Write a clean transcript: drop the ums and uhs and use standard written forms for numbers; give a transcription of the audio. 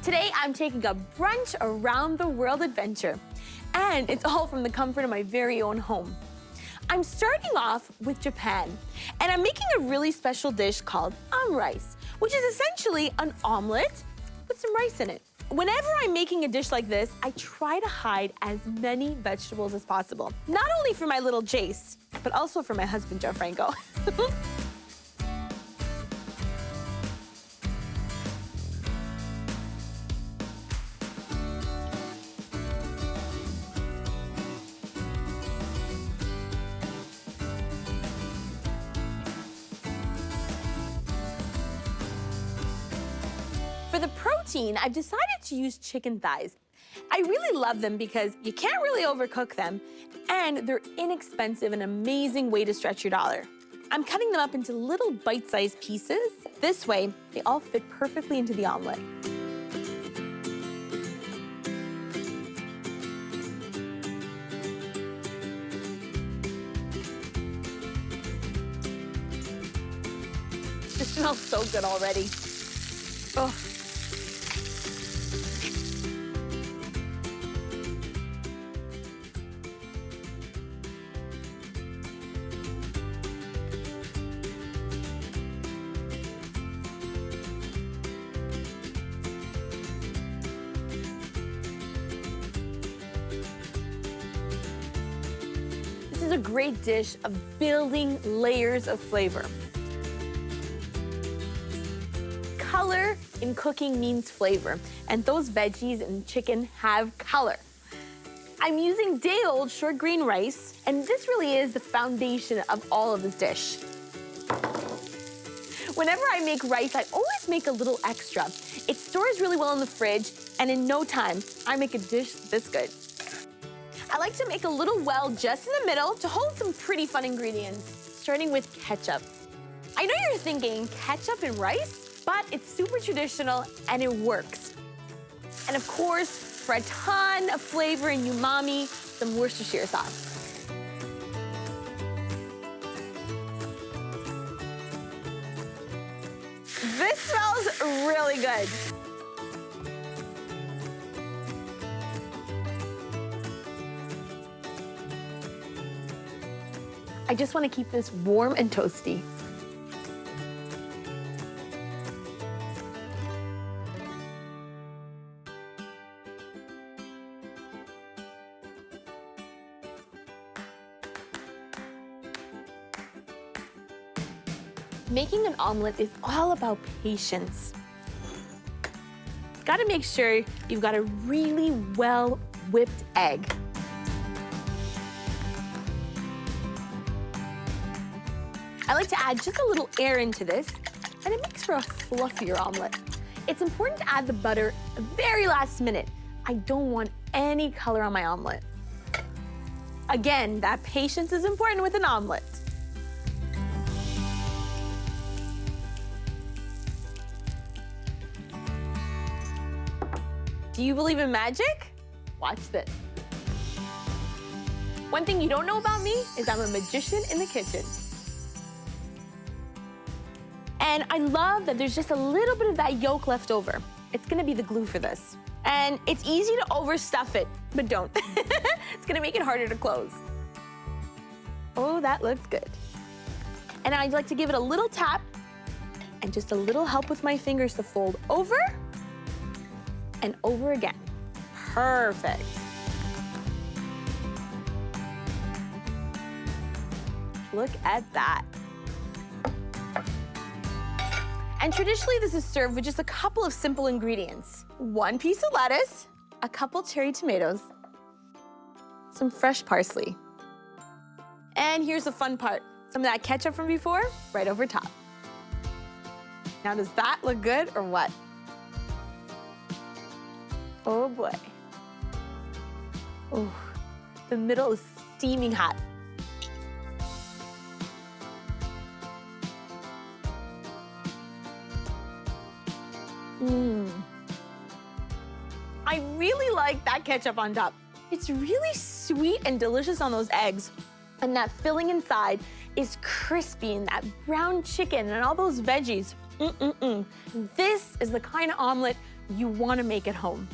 Today, I'm taking a brunch around the world adventure, and it's all from the comfort of my very own home. I'm starting off with Japan, and I'm making a really special dish called Omurice, which is essentially an omelet with some rice in it. Whenever I'm making a dish like this, I try to hide as many vegetables as possible. Not only for my little Jace, but also for my husband, Gianfranco. For the protein, I've decided to use chicken thighs. I really love them because you can't really overcook them, and they're inexpensive, an amazing way to stretch your dollar. I'm cutting them up into little bite-sized pieces. This way, they all fit perfectly into the omelet. This smells so good already. Oh. This is a great dish of building layers of flavor. Color in cooking means flavor, and those veggies and chicken have color. I'm using day-old short grain rice, and this really is the foundation of all of this dish. Whenever I make rice, I always make a little extra. It stores really well in the fridge, and in no time, I make a dish this good. I like to make a little well just in the middle to hold some pretty fun ingredients, starting with ketchup. I know you're thinking, ketchup and rice? But it's super traditional and it works. And of course, for a ton of flavor and umami, some Worcestershire sauce. This smells really good. I just want to keep this warm and toasty. Making an omelet is all about patience. Gotta make sure you've got a really well whipped egg. I like to add just a little air into this, and it makes for a fluffier omelet. It's important to add the butter the very last minute. I don't want any color on my omelet. Again, that patience is important with an omelet. Do you believe in magic? Watch this. One thing you don't know about me is I'm a magician in the kitchen. And I love that there's just a little bit of that yolk left over. It's gonna be the glue for this. And it's easy to overstuff it, but don't. It's gonna make it harder to close. Oh, that looks good. And I'd like to give it a little tap and just a little help with my fingers to fold over and over again. Perfect. Look at that. And traditionally, this is served with just a couple of simple ingredients. 1 piece of lettuce, a couple cherry tomatoes, some fresh parsley. And here's the fun part. Some of that ketchup from before, right over top. Now, does that look good or what? Oh boy. Oh, the middle is steaming hot. I really like that ketchup on top. It's really sweet and delicious on those eggs. And that filling inside is crispy, and that brown chicken and all those veggies. This is the kind of omelet you want to make at home.